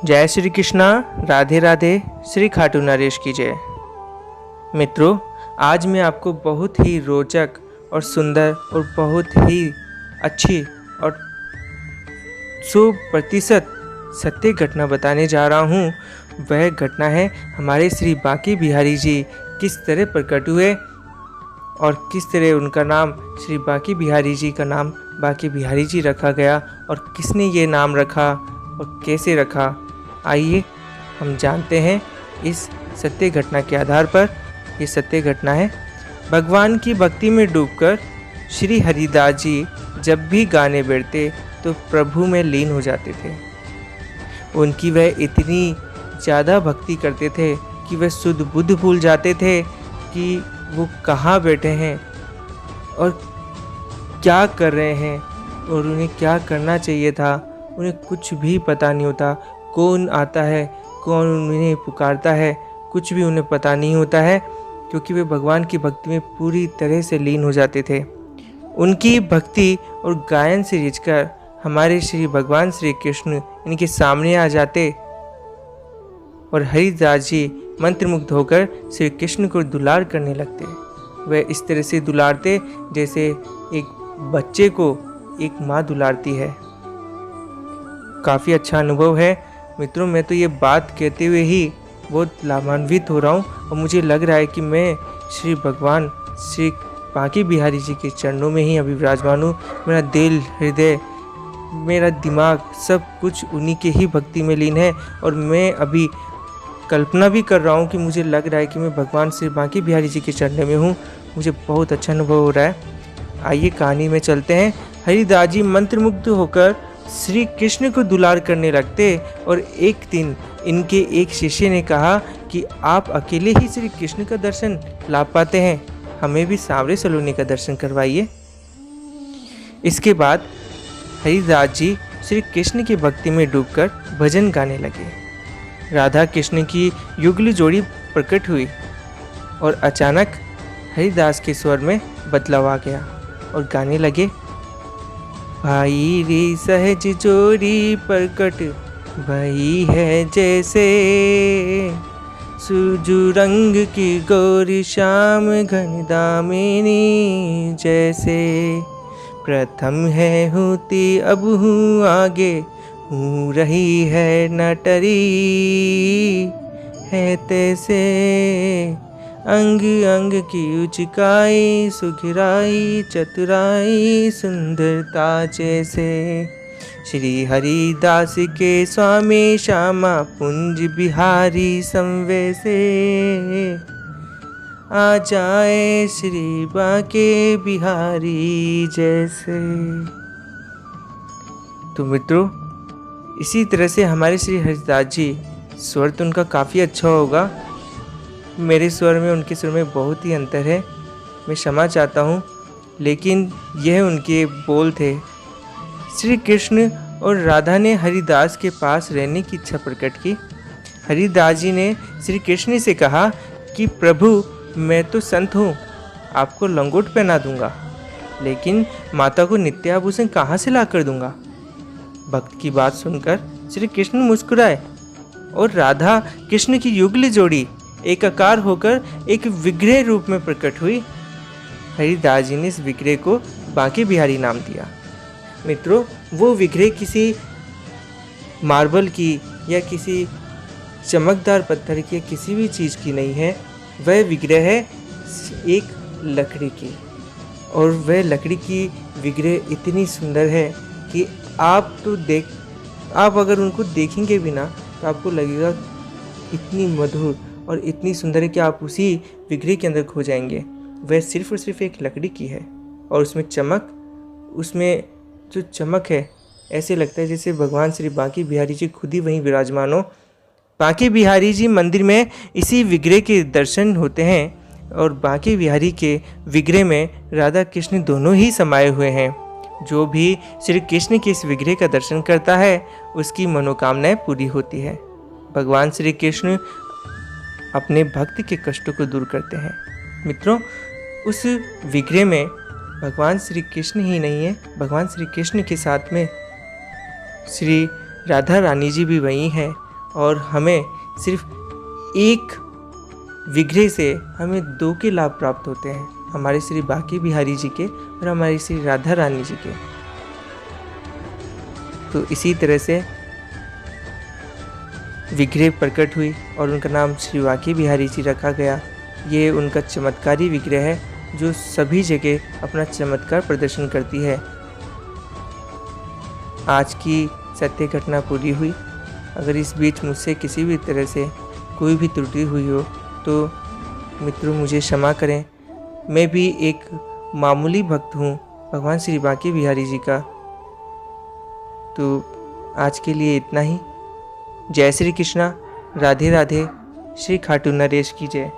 जय श्री कृष्णा। राधे राधे। श्री खाटू नरेश की जय। मित्रों, आज मैं आपको बहुत ही रोचक और सुंदर और बहुत ही अच्छी और 100% सत्य घटना बताने जा रहा हूँ। वह घटना है हमारे श्री बांके बिहारी जी किस तरह प्रकट हुए और किस तरह उनका नाम श्री बांके बिहारी जी का नाम बांके बिहारी जी रखा गया और किसने ये नाम रखा और कैसे रखा। आइए हम जानते हैं इस सत्य घटना के आधार पर। ये सत्य घटना है, भगवान की भक्ति में डूबकर श्री हरिदास जी जब भी गाने बैठते तो प्रभु में लीन हो जाते थे। उनकी वह इतनी ज़्यादा भक्ति करते थे कि वह शुद्ध बुद्ध भूल जाते थे कि वो कहाँ बैठे हैं और क्या कर रहे हैं और उन्हें क्या करना चाहिए था। उन्हें कुछ भी पता नहीं होता, कौन आता है, कौन उन्हें पुकारता है, कुछ भी उन्हें पता नहीं होता है, क्योंकि वे भगवान की भक्ति में पूरी तरह से लीन हो जाते थे। उनकी भक्ति और गायन से रिझकर हमारे श्री भगवान श्री कृष्ण इनके सामने आ जाते और हरिदास जी मंत्रमुग्ध होकर श्री कृष्ण को दुलार करने लगते। वह इस तरह से दुलारते जैसे एक बच्चे को एक माँ दुलारती है। काफ़ी अच्छा अनुभव है मित्रों। मैं तो ये बात कहते हुए ही बहुत लाभान्वित हो रहा हूँ और मुझे लग रहा है कि मैं श्री भगवान श्री बांके बिहारी जी के चरणों में ही अभी विराजमान हूँ। मेरा दिल, हृदय, मेरा दिमाग सब कुछ उन्हीं के ही भक्ति में लीन है और मैं अभी कल्पना भी कर रहा हूँ कि मुझे लग रहा है कि मैं भगवान श्री बांके बिहारी जी के चरणों में हूँ। मुझे बहुत अच्छा अनुभव हो रहा है। आइए कहानी में चलते हैं। हरिदास जी मंत्रमुग्ध होकर श्री कृष्ण को दुलार करने लगते और एक दिन इनके एक शिष्य ने कहा कि आप अकेले ही श्री कृष्ण का दर्शन ला पाते हैं, हमें भी सांवरे सलोनी का दर्शन करवाइए। इसके बाद हरिदास जी श्री कृष्ण की भक्ति में डूबकर भजन गाने लगे। राधा कृष्ण की युगली जोड़ी प्रकट हुई और अचानक हरिदास के स्वर में बदलाव आ गया और गाने लगे। भाई रे सहज जोड़ी प्रकट भई है जैसे, सुजु रंग की गौरी श्याम घन दामिनी जैसे, प्रथम है हूती अब हूँ आगे, हूँ रही है न टरी है तैसे, अंग अंग की उचकाई सुखराई चतुराई सुंदरता जैसे, श्री हरिदास के स्वामी श्यामा पुंज बिहारी संवैसे, आ जाए श्री बांके बिहारी जैसे। तो मित्रों, इसी तरह से हमारे श्री हरिदास जी, स्वर तो उनका काफ़ी अच्छा होगा, मेरे स्वर में उनके स्वर में बहुत ही अंतर है, मैं क्षमा चाहता हूँ, लेकिन यह उनके बोल थे। श्री कृष्ण और राधा ने हरिदास के पास रहने की इच्छा प्रकट की। हरिदास जी ने श्री कृष्ण से कहा कि प्रभु, मैं तो संत हूँ, आपको लंगोट पहना दूंगा, लेकिन माता को नित्य आभूषण कहाँ से ला कर दूंगा। भक्त की बात सुनकर श्री कृष्ण मुस्कुराए और राधा कृष्ण की युगली जोड़ी एकाकार होकर एक विग्रह रूप में प्रकट हुई। हरिदास जी ने इस विग्रह को बांके बिहारी नाम दिया। मित्रों, वो विग्रह किसी मार्बल की या किसी चमकदार पत्थर की या किसी भी चीज़ की नहीं है। वह विग्रह है एक लकड़ी की और वह लकड़ी की विग्रह इतनी सुंदर है कि आप अगर उनको देखेंगे भी ना तो आपको लगेगा इतनी मधुर और इतनी सुंदर है कि आप उसी विग्रह के अंदर खो जाएंगे। वह सिर्फ और सिर्फ एक लकड़ी की है और उसमें जो चमक है, ऐसे लगता है जैसे भगवान श्री बांके बिहारी जी खुद ही वहीं विराजमान हो। बांके बिहारी जी मंदिर में इसी विग्रह के दर्शन होते हैं और बांके बिहारी के विग्रह में राधा कृष्ण दोनों ही समाये हुए हैं। जो भी श्री कृष्ण के इस विग्रह का दर्शन करता है उसकी मनोकामनाएं पूरी होती है। भगवान श्री कृष्ण अपने भक्त के कष्टों को दूर करते हैं। मित्रों, उस विग्रह में भगवान श्री कृष्ण ही नहीं है, भगवान श्री कृष्ण के साथ में श्री राधा रानी जी भी वही हैं और हमें सिर्फ एक विग्रह से हमें 2 के लाभ प्राप्त होते हैं, हमारे श्री बांके बिहारी जी के और हमारी श्री राधा रानी जी के। तो इसी तरह से विग्रह प्रकट हुई और उनका नाम श्री बांके बिहारी जी रखा गया। ये उनका चमत्कारी विग्रह है जो सभी जगह अपना चमत्कार प्रदर्शन करती है। आज की सत्य घटना पूरी हुई। अगर इस बीच मुझसे किसी भी तरह से कोई भी त्रुटि हुई हो तो मित्रों मुझे क्षमा करें। मैं भी एक मामूली भक्त हूँ भगवान श्री बांके बिहारी जी का। तो आज के लिए इतना ही। जय श्री कृष्णा, राधे राधे, श्री खाटू नरेश की जय।